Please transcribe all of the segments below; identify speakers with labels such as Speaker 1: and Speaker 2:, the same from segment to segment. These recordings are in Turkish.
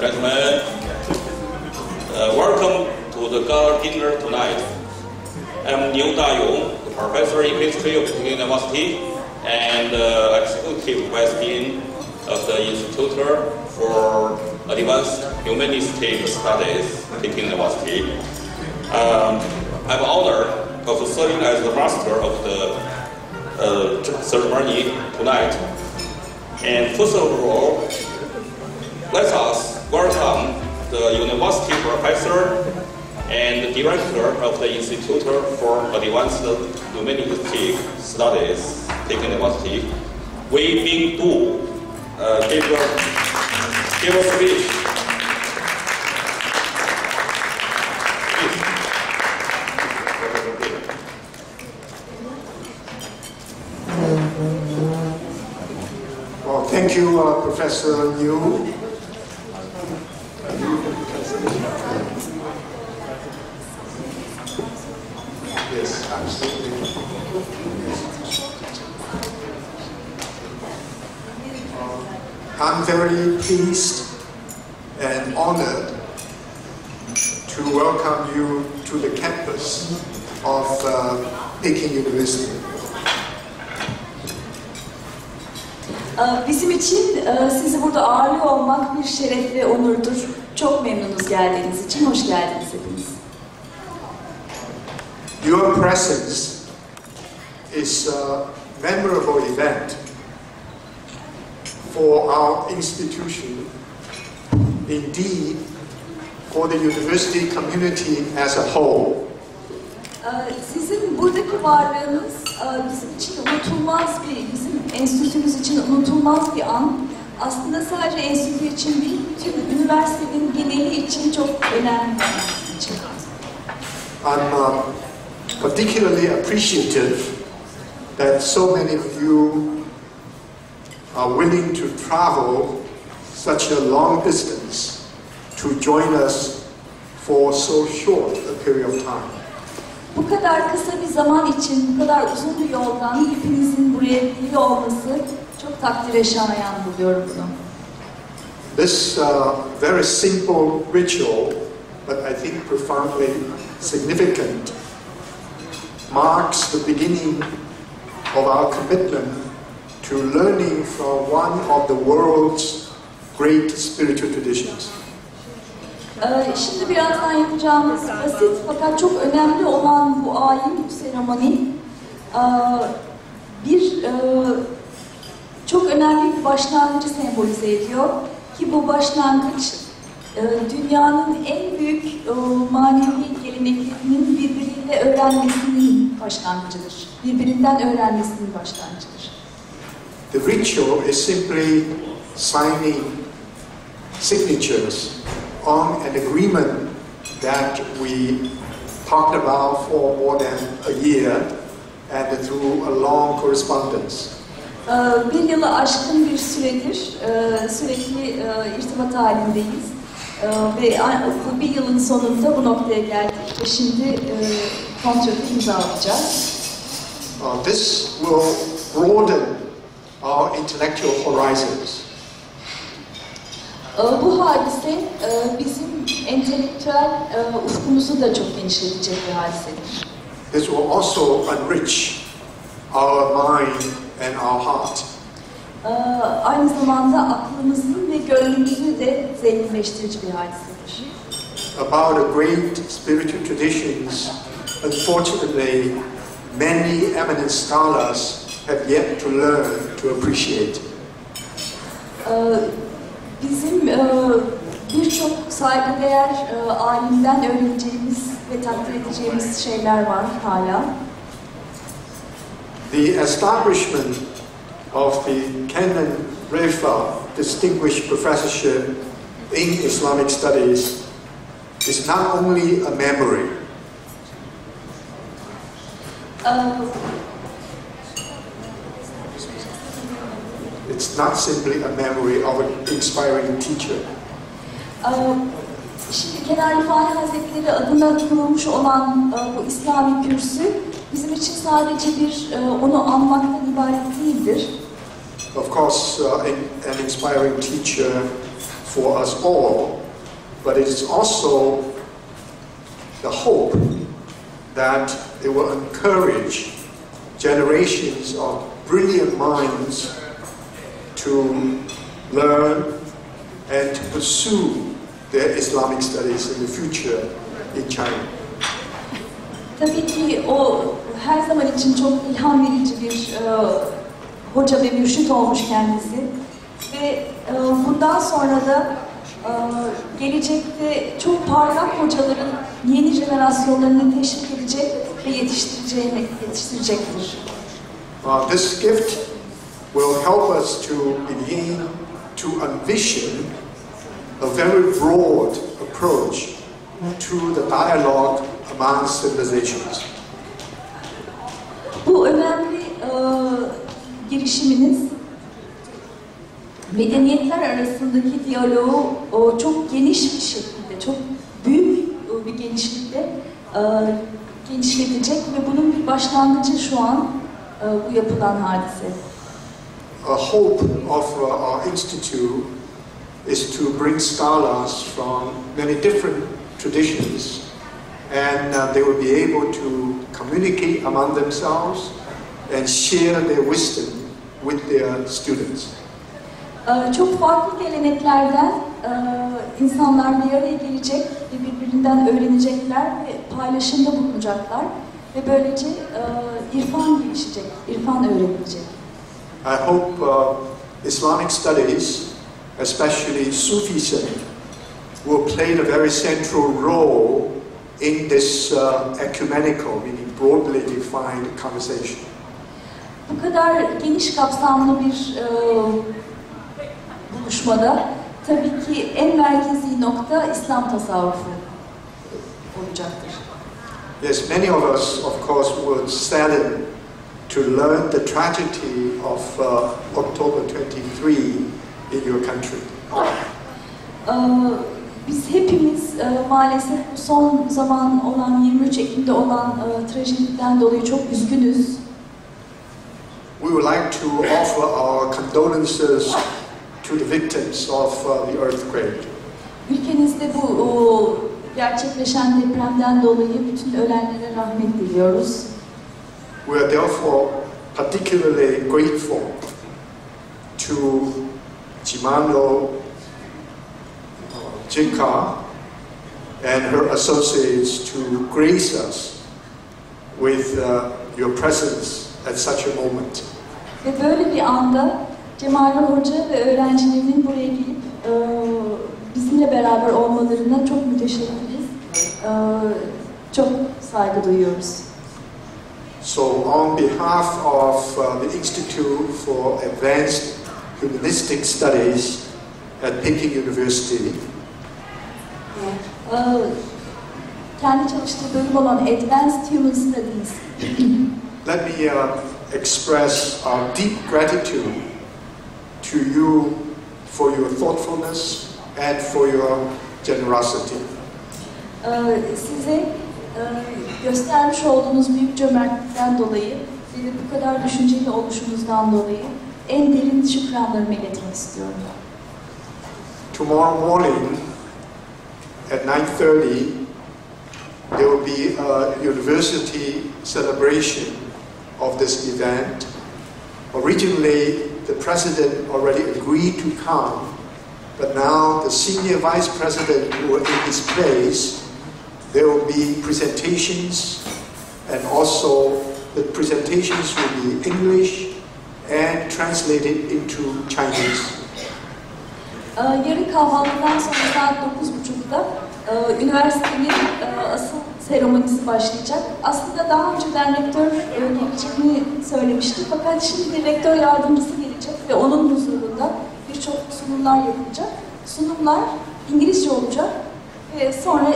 Speaker 1: gentlemen, welcome to the gala dinner tonight. I'm Niu Dayong, the professor in history of Peking University and executive vice dean of the Institute for Advanced Humanistic Studies, Peking University. I'm honored of serving as the master of the ceremony tonight. And first of all, let us welcome the university professor and director of the Institute for Advanced Humanistic Studies, Peking University, Wei Bingdu, give a speech.
Speaker 2: Well, thank you, Professor Niu. Yes, absolutely. I'm very pleased and honored to welcome you to the campus of Peking University.
Speaker 3: Bizim için sizi burada ağırlıyor olmak bir şeref ve onurdur. Çok memnunuz geldiğiniz için. Hoş geldiniz hepiniz.
Speaker 2: Your presence is a memorable event for our institution, indeed for the university community as a whole.
Speaker 3: Sizin buradaki varlığınız bizim için unutulmaz bizim enstitümüz için unutulmaz bir an. Aslında sadece enstitü için değil, bütün üniversitenin geneli için çok önemli bir an için.
Speaker 2: I'm particularly appreciative that so many of you are willing to travel such a long distance to join us for so short a period of time.
Speaker 3: Bu kadar kısa bir zaman için, bu kadar uzun bir yoldan hepinizin buraya geliyor olması çok takdire şayan buluyorum bunu.
Speaker 2: This very simple ritual, but I think profoundly significant, marks the beginning of our commitment to learning from one of the world's great spiritual traditions.
Speaker 3: Şimdi birazdan yapacağımız basit fakat çok önemli olan bu ayin, bu seremoni çok önemli bir başlangıcı sembolize ediyor ki bu başlangıç dünyanın en büyük manevi geleneklerinin birbiriyle öğrenmesinin başlangıcıdır. Birbirinden öğrenmesinin başlangıcıdır.
Speaker 2: The ritual is simply signing signatures on an agreement that we talked about for more than a year and through a long correspondence.
Speaker 3: Bir yılı aşkın bir süredir sürekli irtibat halindeyiz ve bu bir yılın sonunda bu noktaya geldik ve şimdi kontratı imzalayacağız.
Speaker 2: This will broaden our intellectual horizons.
Speaker 3: Bu hadise bizim entelektüel ufkumuzu da çok genişletecek bir hadisedir.
Speaker 2: This will also enrich our mind and our heart.
Speaker 3: Aynı zamanda aklımızın ve gönlümüzü de zenginleştirici bir hadisedir.
Speaker 2: About the great spiritual traditions, unfortunately, many eminent scholars have yet to learn to appreciate.
Speaker 3: Bizim birçok saygıdeğer alimden öğreneceğimiz ve takdir edeceğimiz şeyler var hala.
Speaker 2: The establishment of the Kenan Refa Distinguished Professorship in Islamic Studies is not only a memory. It's not simply a memory of an inspiring teacher.
Speaker 3: Şimdi Kenan Rifai Hazretleri adına kurulmuş olan bu İslami kürsü bizim için sadece onu anmaktan ibaret değildir.
Speaker 2: Of course, an inspiring teacher for us all, but it is also the hope that it will encourage generations of brilliant minds to learn and to pursue their Islamic studies in the future in China.
Speaker 3: Tabii ki o her zaman için çok ilham verici bir hoca ve mürşit olmuş kendisi. Ve bundan sonra da gelecekte çok parlak hocaların yeni jenerasyonlarını teşvik edecek ve yetiştirecektir.
Speaker 2: This gift will help us to begin to envision a very broad approach to the dialogue among civilizations.
Speaker 3: Bu önemli girişiminiz medeniyetler arasındaki diyaloğu çok geniş bir şekilde, çok büyük bir genişlikte genişletecek ve bunun bir başlangıcı şu an bu yapılan hadise.
Speaker 2: A hope of our institute is to bring scholars from many different traditions, and they will be able to communicate among themselves and share their wisdom with their students.
Speaker 3: Çok farklı geleneklerden insanlar bir araya gelecek ve birbirinden öğrenecekler ve paylaşımda bulunacaklar ve böylece irfan gelişecek, irfan öğrenilecek.
Speaker 2: I hope Islamic studies, especially Sufism, will play a very central role in this ecumenical, meaning broadly defined conversation.
Speaker 3: Bu kadar geniş kapsamlı bir buluşmada tabii ki en merkezi nokta İslam tasavvufu olacaktır.
Speaker 2: Yes, many of us, of course, were saddened to learn the tragedy of October 23 in your country.
Speaker 3: Biz hepimiz maalesef bu son zaman olan 23 Ekim'de olan trajediden dolayı çok üzgünüz.
Speaker 2: We would like to offer our condolences to the victims of the earthquake.
Speaker 3: Ülkenizde bu gerçekleşen depremden dolayı bütün ölenlere rahmet diliyoruz.
Speaker 2: We are therefore particularly grateful to Chimano Jinka and her associates to grace us with your presence at such a moment.
Speaker 3: Ve böyle bir anda Cemal Hoca ve öğrencilerinin buraya gelip bizimle beraber olmalarına çok müteşekkiriz. Çok saygı duyuyoruz.
Speaker 2: So on behalf of the Institute for Advanced Humanistic Studies at Peking University,
Speaker 3: kendi çalıştığı bölüm olan Advanced Human Studies,
Speaker 2: let me express our deep gratitude to you for your thoughtfulness and for your generosity.
Speaker 3: Size göstermiş olduğunuz büyük cömertlikten dolayı ve bu kadar düşünceli oluşunuzdan dolayı en derin şükranlarımı iletmek istiyorum.
Speaker 2: Tomorrow morning at 9:30 there will be a university celebration of this event. Originally, the president already agreed to come, but now the senior vice president who are in his place, there will be presentations, and also the presentations will be English and translated into Chinese.
Speaker 3: Yarın kahvaltıdan sonra saat 9.30'da üniversitenin asıl seremonisi başlayacak. Aslında daha önceden rektör geleceğini söylemişti. Fakat şimdi rektör yardımcısı gelecek ve onun huzurunda birçok sunumlar yapılacak. Sunumlar İngilizce olacak ve sonra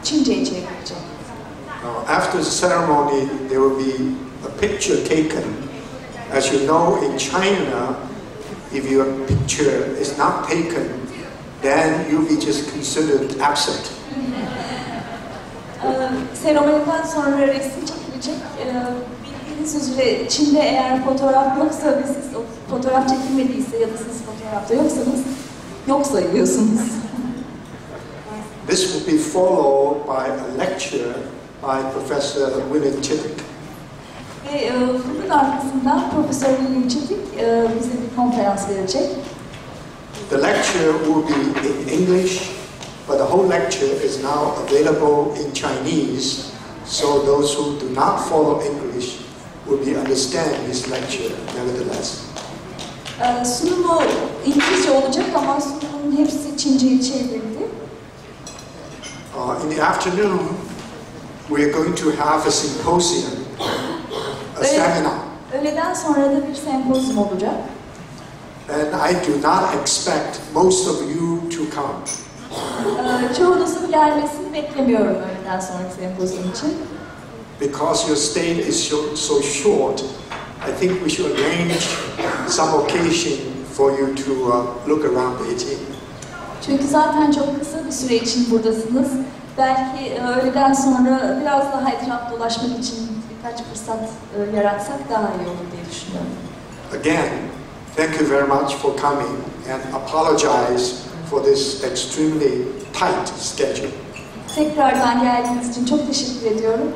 Speaker 3: Çince'ye çevrilecek.
Speaker 2: After the ceremony, there will be a picture taken. As you know, in China, if your picture is not taken, then you'll be just considered absent.
Speaker 3: Seremoniden sonra resim çekilecek. Bildiğiniz üzere Çin'de eğer fotoğraf yoksa ve siz fotoğraf çekilmediyse ya da siz fotoğrafta yoksanız yok sayıyorsunuz.
Speaker 2: This will be followed by a lecture by Professor William Chittick.
Speaker 3: Ve bunun arkasından Profesör William Chittick bize bir konferans verecek.
Speaker 2: The lecture will be in English, but the whole lecture is now available in Chinese, so those who do not follow English will be understand this lecture nevertheless.
Speaker 3: Sunumu İngilizce olacak ama sunumun hepsi Çince'ye çevrildi.
Speaker 2: In the afternoon, we are going to have a symposium, a seminar.
Speaker 3: Öğleden sonra da bir sempozyum olacak.
Speaker 2: And I do not expect most of you to come.
Speaker 3: Çoğunuzun gelmesini beklemiyorum öğleden sonraki sempozyum için.
Speaker 2: Because your stay is so short, I think we should arrange some occasion for you to look around Beijing.
Speaker 3: Çünkü zaten çok kısa bir süre için buradasınız. Belki öğleden sonra biraz daha etraf dolaşmak için birkaç fırsat yaratsak daha iyi olur diye düşünüyorum.
Speaker 2: Again, thank you very much for coming and apologize for this extremely tight schedule.
Speaker 3: Tekrardan geldiğiniz için çok teşekkür ediyorum.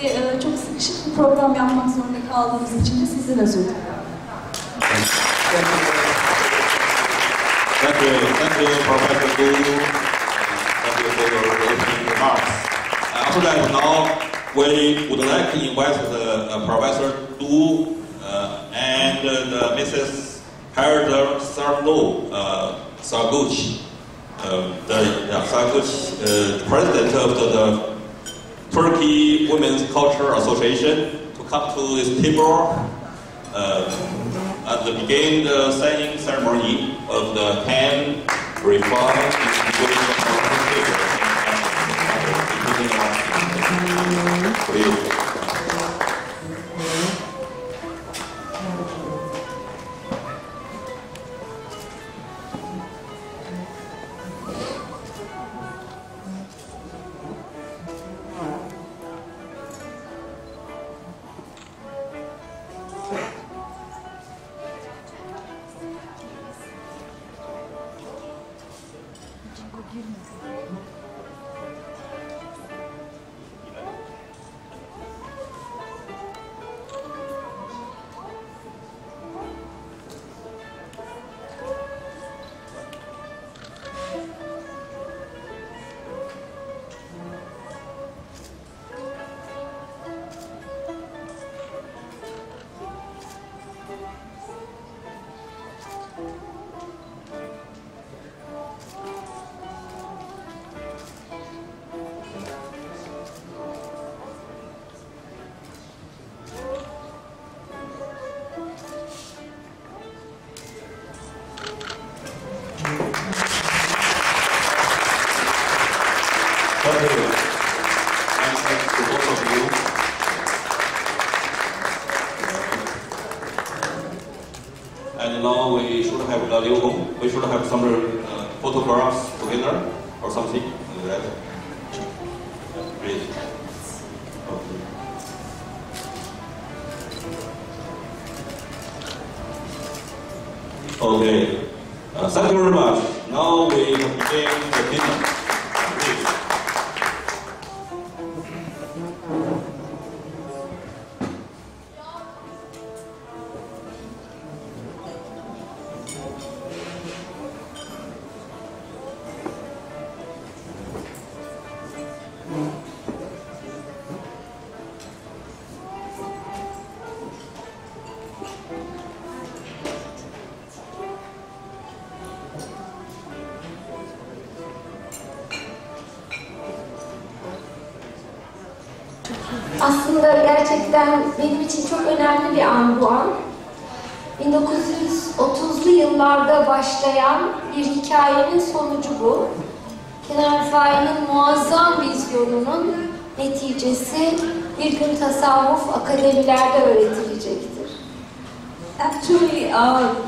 Speaker 3: Ve çok sıkışık bir program yapmak zorunda kaldığımız için de sizden özür diliyorum.
Speaker 1: Thank you, Professor Gu. Thank you for your opening remarks. After that, now we would like to invite the Professor Du and Mrs. Herder Sarguch, the president of the Turkey Women's Culture Association, to come to this table and begin the signing ceremony of the 10 refined And now we should have we should have some photographs together or something like that. Please. Okay. Thank you very much. Now we begin the dinner. Please.
Speaker 4: Aslında gerçekten benim için çok önemli bir an bu an. 1930'lu yıllarda başlayan bir hikayenin sonucu bu. Kenan Rifai'nin muazzam vizyonunun neticesi bir gün tasavvuf akademilerde öğretilecektir.
Speaker 3: Actually,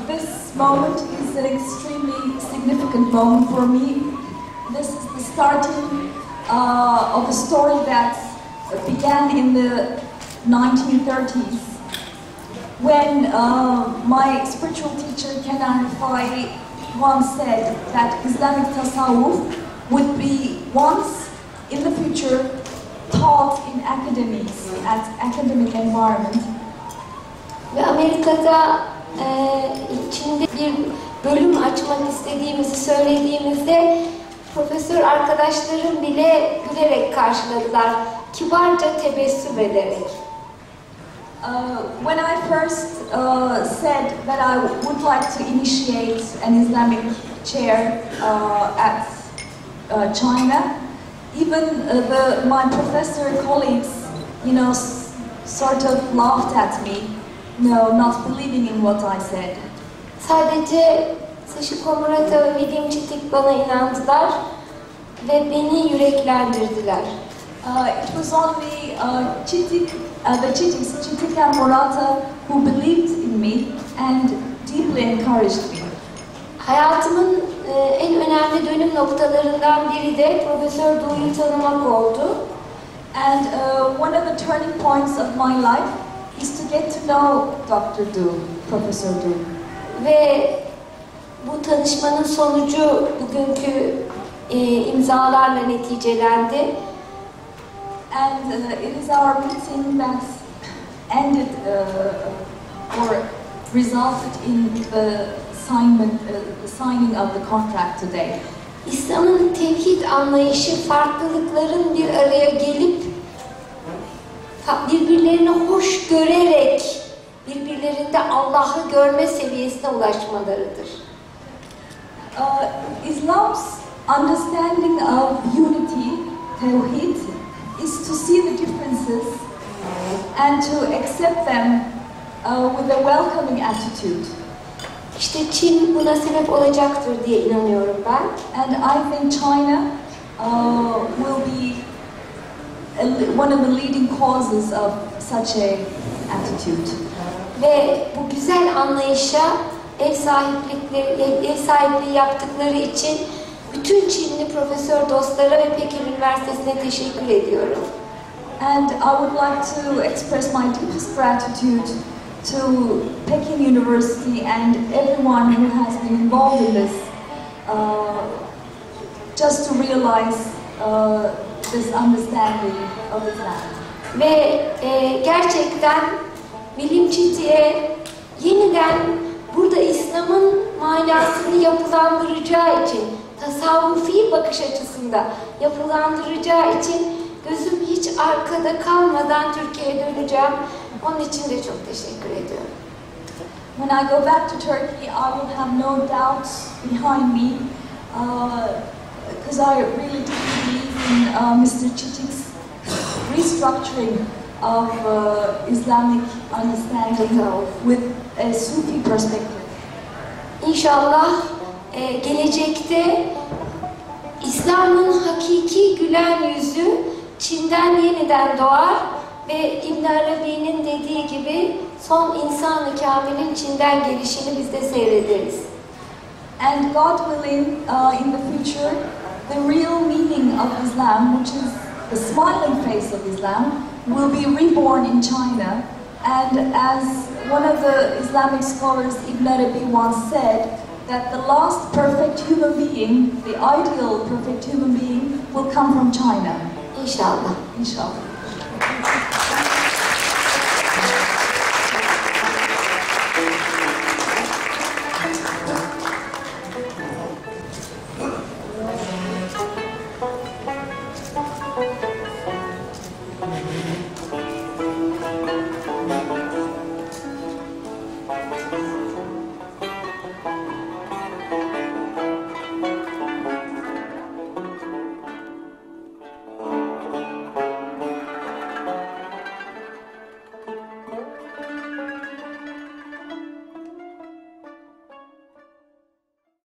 Speaker 3: this moment is an extremely significant moment for me. This is the starting of a story that began in the 1930s when my spiritual teacher Kenan Rifai once said that Islamic tasawwuf would be once in the future taught in academies, at academic environment.
Speaker 4: Ve Amerika'da içinde bir bölüm açmak istediğimizi söylediğimizde profesör arkadaşlarım bile gülerek karşıladılar, kibarca tebessüm ederek.
Speaker 3: When I first said that I would like to initiate an Islamic chair at China, even my professor colleagues, sort of laughed at me, not believing in what I said.
Speaker 4: Sadece Sachiko Murata ve William Chittick bana inandılar ve beni yüreklendirdiler.
Speaker 3: It was only Chittick and Murata who believed in me and deeply encouraged me.
Speaker 4: Hayatımın en önemli dönüm noktalarından biri de Profesör Du'yu tanımak oldu.
Speaker 3: And one of the turning points of my life is to get to know Dr. Du, Professor Du.
Speaker 4: Ve bu tanışmanın sonucu bugünkü imzalarla neticelendi.
Speaker 3: And it is our meeting that ended or resulted in the signing of the contract today.
Speaker 4: İslam'ın tevhid anlayışı farklılıkların bir araya gelip birbirlerini hoş görerek birbirlerinde Allah'ı görme seviyesine ulaşmalarıdır.
Speaker 3: Islam's understanding of unity, tawhid, is to see the differences and to accept them with a welcoming attitude.
Speaker 4: İşte Çin buna sebep olacaktır diye inanıyorum ben.
Speaker 3: And I think China will be one of the leading causes of such a attitude.
Speaker 4: Ve bu güzel anlayışa ev sahipliği yaptıkları için bütün Çinli profesör dostlara ve Pekin Üniversitesi'ne teşekkür ediyorum.
Speaker 3: And I would like to express my deepest gratitude to Peking University and everyone who has been involved in this, just to realize this understanding of Islam.
Speaker 4: Ve gerçekten William Chittick'e yeniden burada İslam'ın manasını yapılandıracağı için, tasavvufi bakış açısında yapılandıracağı için gözüm hiç arkada kalmadan Türkiye'ye döneceğim. Onun için de çok teşekkür ediyorum.
Speaker 3: When I go back to Turkey, I will have no doubts behind me, because I really do believe in Mr. Chittick's restructuring of Islamic understanding with a Sufi perspective.
Speaker 4: İnşallah gelecekte İslam'ın hakiki gülen yüzü Çin'den yeniden doğar ve İbn Arabi'nin dediği gibi son insan-ı kamilin Çin'den gelişini biz de seyrederiz.
Speaker 3: And God willing, in the future, the real meaning of Islam, which is the smiling face of Islam, will be reborn in China. And as one of the Islamic scholars, Ibn Arabi, once said, that the last perfect human being, the ideal perfect human being, will come from China.
Speaker 4: İnşallah.
Speaker 3: Inshallah.